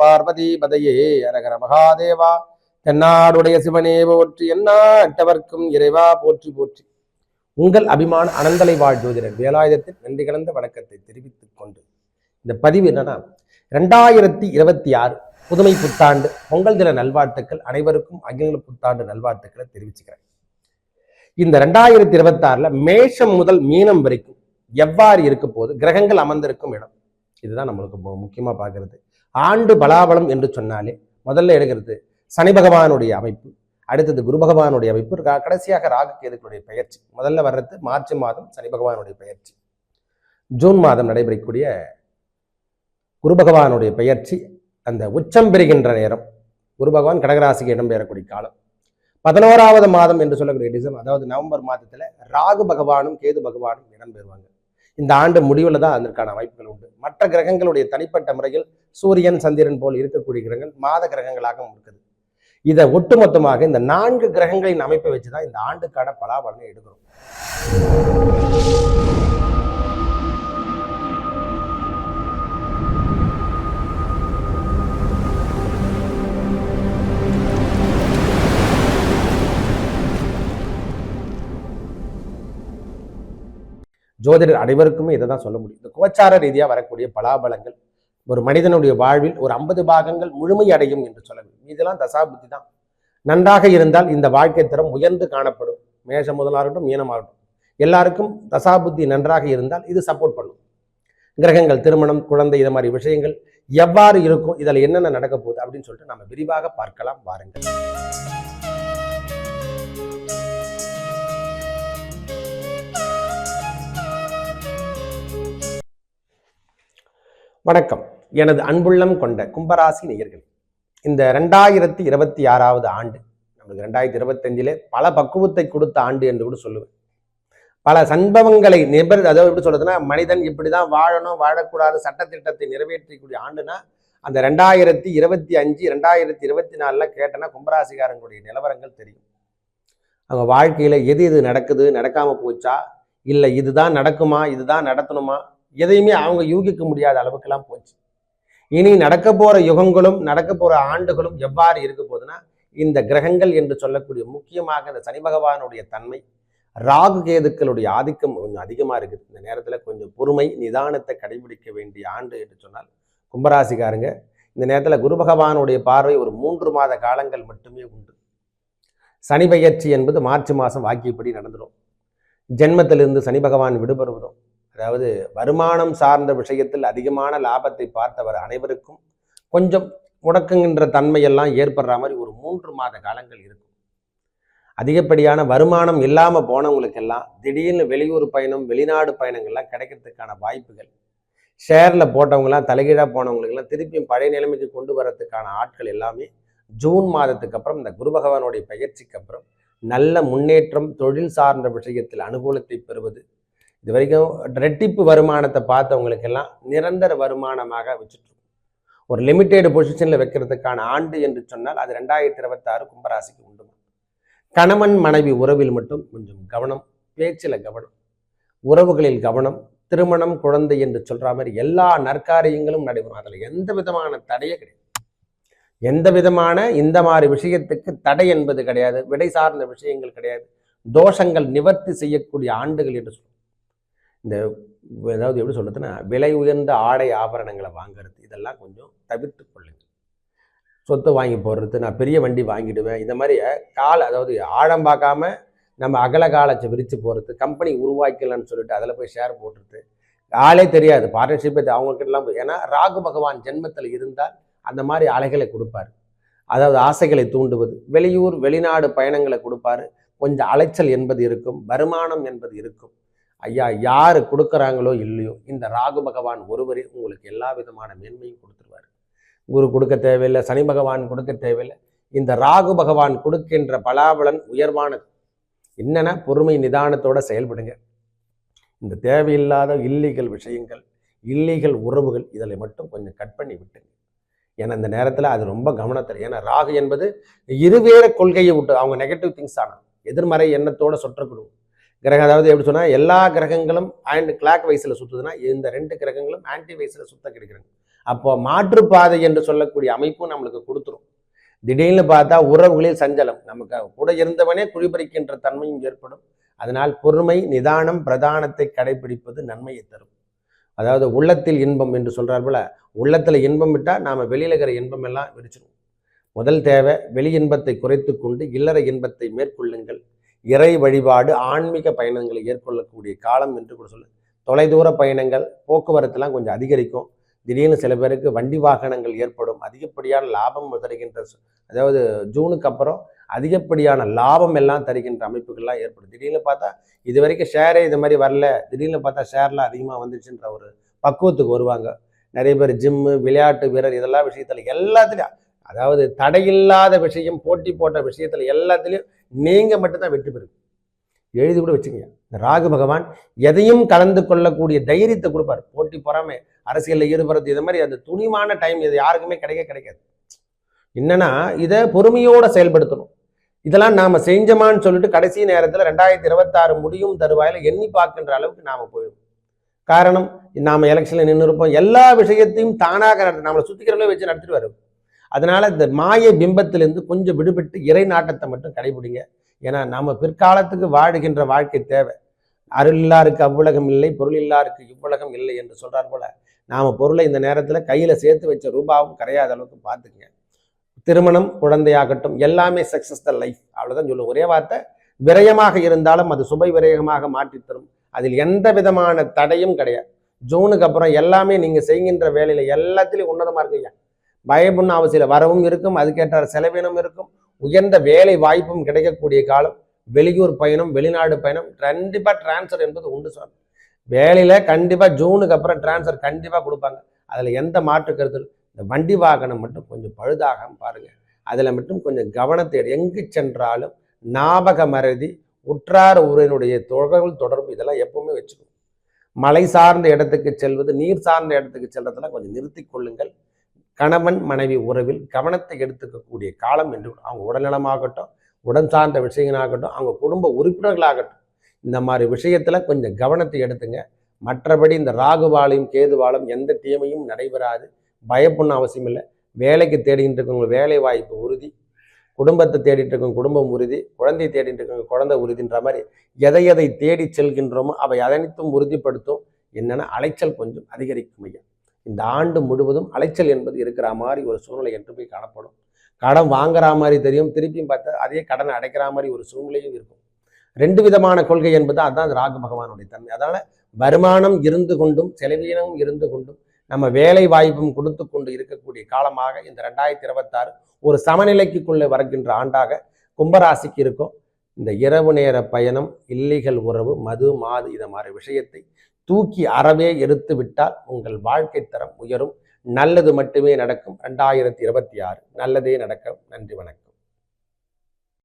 பார்வதி பதையே அரகர மகாதேவா. தென்னாடுடைய சிவனே போற்றி, எந்நாட்டவர்க்கும் இறைவா போற்றி போற்றி. உங்கள் அபிமான அனந்தலை வாழ் ஜோதிடர் வேலாயுதத்தின் நன்றி கலந்த வணக்கத்தை தெரிவித்துக் கொண்டு இந்த பதிவு என்னன்னா, 2026 புதுமை புத்தாண்டு பொங்கல் தின நல்வாழ்த்துக்கள். அனைவருக்கும் அகில புத்தாண்டு நல்வாழ்த்துக்களை தெரிவிச்சுக்கிறேன். இந்த 2026 மேஷம் முதல் மீனம் வரைக்கும் எவ்வாறு இருக்க போது, கிரகங்கள் அமர்ந்திருக்கும் இடம், இதுதான் நம்மளுக்கு முக்கியமா பார்க்கறது. ஆண்டு பலாபலம் என்று சொன்னாலே முதல்ல எடுக்கிறது சனி பகவானுடைய அமைப்பு, அடுத்தது குரு பகவானுடைய அமைப்பு, கடைசியாக ராகு கேதுக்களுடைய பெயர்ச்சி. முதல்ல வர்றது மார்ச் மாதம் சனி பகவானுடைய பெயர்ச்சி, ஜூன் மாதம் நடைபெறக்கூடிய குரு பகவானுடைய பெயர்ச்சி, அந்த உச்சம் பெறுகின்ற நேரம். குரு பகவான் கடகராசிக்கு இடம் பெறக்கூடிய காலம். 11வது மாதம் என்று சொல்லக்கூடிய டிசம்பர், அதாவது நவம்பர் மாதத்துல ராகு பகவானும் கேது பகவானும் இடம் பெறுவாங்க. இந்த ஆண்டு முடிவில் தான் அதற்கான அமைப்புகள் உண்டு. மற்ற கிரகங்களுடைய தனிப்பட்ட முறையில் சூரியன் சந்திரன் போல் இருக்கக்கூடிய கிரகங்கள் மாத கிரகங்களாக இருக்குது. இதை ஒட்டுமொத்தமாக இந்த 4 கிரகங்களின் அமைப்பை வச்சுதான் இந்த ஆண்டுக்கான பலாபலனை எடுக்கிறோம். ஜோதிடர் அனைவருக்குமே இதை தான் சொல்ல முடியும். இந்த கோச்சார ரீதியாக வரக்கூடிய பலாபலங்கள் ஒரு மனிதனுடைய வாழ்வில் ஒரு 50 பாகங்கள் முழுமை அடையும் என்று சொல்ல முடியும். இதெல்லாம் தசாபுத்தி தான். நன்றாக இருந்தால் இந்த வாழ்க்கை தரம் உயர்ந்து காணப்படும். மேஷம் முதலாகட்டும் மீனமாகட்டும் எல்லாருக்கும் தசாபுத்தி நன்றாக இருந்தால் இது சப்போர்ட் பண்ணும். கிரகங்கள், திருமணம், குழந்தை, இது மாதிரி விஷயங்கள் எவ்வாறு இருக்கும், இதில் என்னென்ன நடக்க போகுது அப்படின்னு சொல்லிட்டு நம்ம விரிவாக பார்க்கலாம் வாருங்கள். வணக்கம். எனது அன்புள்ளம் கொண்ட கும்பராசி நேயர்கள், இந்த 2026வது ஆண்டு நமக்கு 2025 பல பக்குவத்தை கொடுத்த ஆண்டு என்று கூட சொல்லுவேன். பல சம்பவங்களை அதாவது எப்படி சொல்றதுன்னா, மனிதன் இப்படிதான் வாழணும் வாழக்கூடாது சட்டத்திட்டத்தை நிறைவேற்றக்கூடிய ஆண்டுனா அந்த 2025 2024 கேட்டனா கும்பராசிக்காரங்களுடைய நிலவரங்கள் தெரியும். அவங்க வாழ்க்கையில எது நடக்குது, நடக்காம போச்சா, இல்லை இதுதான் நடக்குமா, இதுதான் நடத்தணுமா, எதையுமே அவங்க யூகிக்க முடியாத அளவுக்கெல்லாம் போச்சு. இனி நடக்க போற யுகங்களும் நடக்க போற ஆண்டுகளும் எவ்வாறு இருக்க போகுதுன்னா, இந்த கிரகங்கள் என்று சொல்லக்கூடிய முக்கியமாக இந்த சனி பகவானுடைய தன்மை, ராகு கேதுக்களுடைய ஆதிக்கம் கொஞ்சம் அதிகமா இருக்குது. இந்த நேரத்துல கொஞ்சம் பொறுமை நிதானத்தை கடைபிடிக்க வேண்டிய ஆண்டு என்று சொன்னால் கும்பராசிக்காரங்க. இந்த நேரத்துல குரு பகவானுடைய பார்வை ஒரு 3 மாத காலங்கள் மட்டுமே உண்டு. சனி பெயர்ச்சி என்பது மார்ச் மாதம் வாக்கியப்படி நடந்துடும். ஜென்மத்திலிருந்து சனி பகவான் விடுபடுவதும், அதாவது வருமானம் சார்ந்த விஷயத்தில் அதிகமான லாபத்தை பார்த்தவர் அனைவருக்கும் கொஞ்சம் முடக்குகின்ற தன்மையெல்லாம் ஏற்படுற மாதிரி ஒரு 3 மாத காலங்கள் இருக்கும். அதிகப்படியான வருமானம் இல்லாமல் போனவங்களுக்கெல்லாம் திடீர்னு வெளியூர் பயணம், வெளிநாடு பயணங்கள்லாம் கிடைக்கிறதுக்கான வாய்ப்புகள், ஷேரில் போட்டவங்களாம் தலைகீழாக போனவங்களுக்கெல்லாம் திருப்பியும் பழைய நிலைமைக்கு கொண்டு வரதுக்கான ஆட்கள் எல்லாமே ஜூன் மாதத்துக்கு அப்புறம் இந்த குரு பகவானுடைய பயிற்சிக்கு அப்புறம் நல்ல முன்னேற்றம், தொழில் சார்ந்த விஷயத்தில் அனுகூலத்தை பெறுவது, இது வரைக்கும் ரெட்டிப்பு வருமானத்தை பார்த்தவங்களுக்கெல்லாம் நிரந்தர வருமானமாக வச்சுட்டு ஒரு லிமிட்டெட் பொசிஷன்ல வைக்கிறதுக்கான ஆண்டு என்று சொன்னால் அது 2026 கும்பராசிக்கு உண்டு. கணவன் மனைவி உறவில் மட்டும் கொஞ்சம் கவனம், பேச்சில் கவனம், உறவுகளில் கவனம், திருமணம், குழந்தை என்று சொல்ற மாதிரி எல்லா நற்காரியங்களும் நடைபெறும். அதில் எந்த விதமான தடையே கிடையாது. எந்த விதமான இந்த மாதிரி விஷயத்துக்கு தடை என்பது கிடையாது. விடை சார்ந்த விஷயங்கள் கிடையாது. தோஷங்கள் நிவர்த்தி செய்யக்கூடிய ஆண்டுகள் என்று சொல்லுவோம். இந்த அதாவது எப்படி சொல்றதுன்னா, விலை உயர்ந்த ஆடை ஆபரணங்களை வாங்குறது இதெல்லாம் கொஞ்சம் தவிர்த்து கொள்ளுங்க. சொத்தை வாங்கி போடுறது, நான் பெரிய வண்டி வாங்கிடுவேன், இந்த மாதிரி அதாவது ஆழம் பார்க்காம நம்ம அகல காலத்தை விரித்து போகிறது, கம்பெனி உருவாக்கலான்னு சொல்லிட்டு அதில் போய் ஷேர் போட்டுறது, ஆளே தெரியாது பார்ட்னர்ஷிப்பை அவங்கக்கிட்டலாம் போய். ஏன்னா ராகு பகவான் ஜென்மத்தில் இருந்தால் அந்த மாதிரி அலைகளை கொடுப்பாரு. அதாவது ஆசைகளை தூண்டுவது, வெளியூர் வெளிநாடு பயணங்களை கொடுப்பாரு. கொஞ்சம் அலைச்சல் என்பது இருக்கும், வருமானம் என்பது இருக்கும். ஐயா, யாரு கொடுக்குறாங்களோ இல்லையோ இந்த ராகு பகவான் ஒருவரே உங்களுக்கு எல்லா விதமான மேன்மையும் கொடுத்துருவார். குரு கொடுக்க தேவையில்லை, சனி பகவான் கொடுக்க தேவையில்லை. இந்த ராகு பகவான் கொடுக்கின்ற பலாபலன் உயர்வானது. என்னன்னா, பொறுமை நிதானத்தோட செயல்படுங்க. இந்த தேவையில்லாத இல்லீகல் விஷயங்கள், இல்லீகல் உறவுகள் இதில் மட்டும் கொஞ்சம் கட் பண்ணி விட்டுங்க. ஏன்னா இந்த நேரத்தில் அது ரொம்ப கவனத்தில். ஏன்னா ராகு என்பது இருவேறு கொள்கையை விட்டு அவங்க நெகட்டிவ் திங்ஸ் ஆனால் எதிர்மறை எண்ணத்தோட சொற்றக்கூடும் கிரகம். அதாவது எப்படி சொன்னால், எல்லா கிரகங்களும் கிளாக் வைஸில் சுற்றுதுன்னா இந்த 2 கிரகங்களும் ஆன்டி வைஸில் சுத்த கிடைக்கிறாங்க. அப்போ மாற்றுப்பாதை என்று சொல்லக்கூடிய அமைப்பும் நம்மளுக்கு கொடுத்துரும். திடீர்னு பார்த்தா உறவுகளில் சஞ்சலம், நமக்கு கூட இருந்தவனே குழிபறிக்கின்ற தன்மையும் ஏற்படும். அதனால் பொறுமை, நிதானம், பிரதானத்தை கடைபிடிப்பது நன்மையை தரும். அதாவது உள்ளத்தில் இன்பம் என்று சொல்றார் போல, உள்ளத்துல இன்பம் விட்டா நாம வெளியில இருக்கிற இன்பம் எல்லாம் விரிச்சிடும். முதல் தேவை வெளி இன்பத்தை குறைத்து கொண்டு இல்லற இன்பத்தை மேற்கொள்ளுங்கள். இறை வழிபாடு, ஆன்மீக பயணங்களை ஏற்கொள்ளக்கூடிய காலம் என்று கூட சொல்லு. தொலைதூர பயணங்கள், போக்குவரத்துலாம் கொஞ்சம் அதிகரிக்கும். திடீர்னு சில பேருக்கு வண்டி வாகனங்கள் ஏற்படும். அதிகப்படியான லாபம் தருகின்ற, அதாவது ஜூனுக்கு அப்புறம் அதிகப்படியான லாபம் எல்லாம் தருகின்ற அமைப்புகள்லாம் ஏற்படும். திடீர்னு பார்த்தா இது வரைக்கும் ஷேரே இது மாதிரி வரல, திடீர்னு பார்த்தா ஷேர்லாம் அதிகமாக வந்துச்சுன்ற ஒரு பக்குவத்துக்கு வருவாங்க. நிறைய பேர் ஜிம்மு, விளையாட்டு வீரர், இதெல்லாம் விஷயத்துல எல்லாத்துலையும், அதாவது தடையில்லாத விஷயம், போட்டி போட்ட விஷயத்துல எல்லாத்துலேயும் நீங்க மட்டும்தான் வெற்றி பெறும். எழுதி கூட வச்சுக்கோங்க. இந்த ராகு பகவான் எதையும் கலந்து கொள்ளக்கூடிய தைரியத்தை கொடுப்பார். போட்டி பொறாமை, அரசியலில் ஈடுபடுறது, இது மாதிரி அந்த துணிவான டைம் இது யாருக்குமே கிடைக்காது. என்னன்னா இதை பொறுமையோட செயல்படுத்தணும். இதெல்லாம் நாம செஞ்சோமான்னு சொல்லிட்டு கடைசி நேரத்தில் 2026 முடியும் தருவாயில எண்ணி பார்க்கின்ற அளவுக்கு நாம போயிடும். காரணம், நாம எலெக்ஷன்ல நின்று இருப்போம். எல்லா விஷயத்தையும் தானாக நம்மளை சுத்திக்கிறவங்களே வச்சு நடத்திட்டு வரும். அதனால இந்த மாய பிம்பத்திலிருந்து கொஞ்சம் விடுபட்டு இறை நாட்டத்தை மட்டும் கடைபிடிங்க. ஏன்னா நம்ம பிற்காலத்துக்கு வாழுகின்ற வாழ்க்கை தேவை. அருள் இல்லாருக்கு அவ்வுலகம் இல்லை, பொருள் இல்லாருக்கு இவ்வுலகம் இல்லை என்று சொல்றார் போல, நாம பொருளை இந்த நேரத்துல கையில சேர்த்து வச்ச ரூபாவும் கரையாத அளவுக்கு பார்த்துக்குங்க. திருமணம், குழந்தையாகட்டும், எல்லாமே சக்சஸ் த லைஃப், அவ்வளவுதான் சொல்லுவோம். ஒரே வார்த்தை, விரயமாக இருந்தாலும் அது சுப விரயமாக மாற்றி தரும். அதில் எந்த விதமான தடையும் கிடையாது. ஜூனுக்கு அப்புறம் எல்லாமே நீங்க செய்கின்ற வேலையில எல்லாத்திலையும் உன்னதமா இருக்குங்க. பயப்புன்னு அவசியம் வரவும் இருக்கும், அதுக்கேற்ற செலவினம் இருக்கும், உயர்ந்த வேலை வாய்ப்பும் கிடைக்கக்கூடிய காலம். வெளியூர் பயணம், வெளிநாடு பயணம், கண்டிப்பா டிரான்ஸ்ஃபர் என்பது உண்டு சார். வேலையில கண்டிப்பா ஜூனுக்கு அப்புறம் டிரான்ஸ்ஃபர் கண்டிப்பா கொடுப்பாங்க. அதுல எந்த மாற்று கருத்து. இந்த வண்டி வாகனம் மட்டும் கொஞ்சம் பழுதாக பாருங்க. அதுல மட்டும் கொஞ்சம் கவனத்தை, எங்கு சென்றாலும் ஞாபக மறதி, உற்றார் உறவினுடைய தொடர்பு இதெல்லாம் எப்பவுமே வச்சுக்கணும். மலை சார்ந்த இடத்துக்கு செல்வது, நீர் சார்ந்த இடத்துக்கு செல்றதெல்லாம் கொஞ்சம் நிறுத்தி கொள்ளுங்கள். கணவன் மனைவி உறவில் கவனத்தை எடுத்துக்கக்கூடிய காலம் என்று, அவங்க உடல்நலமாகட்டும், உடன் சார்ந்த விஷயங்களாகட்டும், அவங்க குடும்ப உறுப்பினர்களாகட்டும், இந்த மாதிரி விஷயத்துல கொஞ்சம் கவனத்தை எடுத்துங்க. மற்றபடி இந்த ராகுவாலையும் கேதுவாலும் எந்த தீமையும் நடைபெறாது. பயப்புண்ண அவசியம் இல்லை. வேலைக்கு தேடிட்டு இருக்கவங்க வேலை வாய்ப்பு உறுதி, குடும்பத்தை தேடிட்டு இருக்கவங்க குடும்பம் உறுதி, குழந்தை தேடிட்டு இருக்கவங்க குழந்தை உறுதின்ற மாதிரி எதை எதை தேடி செல்கின்றோமோ அவை அனைத்தும் உறுதிப்படுத்தும். என்னன்னா அலைச்சல் கொஞ்சம் அதிகரிக்கும் ஐயா. இந்த ஆண்டு முழுவதும் அலைச்சல் என்பது இருக்கிற மாதிரி ஒரு சூழ்நிலை என்று போய் காணப்படும். கடன் வாங்குற மாதிரி தெரியும், திருப்பியும் பார்த்தா அதே கடனை அடைக்கிற மாதிரி ஒரு சூழ்நிலையும் இருக்கும். 2 விதமான கொள்கை என்பது அதுதான் ராகு பகவானுடைய தன்மை. அதனால வருமானம் இருந்து கொண்டும் செலவீனம் இருந்து கொண்டும் நம்ம வேலை வாய்ப்பும் கொடுத்து கொண்டு இருக்கக்கூடிய காலமாக இந்த 2026 ஒரு சமநிலைக்குள்ளே வருகின்ற ஆண்டாக கும்பராசிக்கு இருக்கும். இந்த இரவு நேர பயணம், இல்லீகல் உறவு, மது மாது இதை மாதிரி விஷயத்தை தூக்கி அறவே எடுத்து விட்டால் உங்கள் வாழ்க்கை தரம் உயரும். நல்லது மட்டுமே நடக்கும். 2026 நல்லதே நடக்கும். நன்றி, வணக்கம்.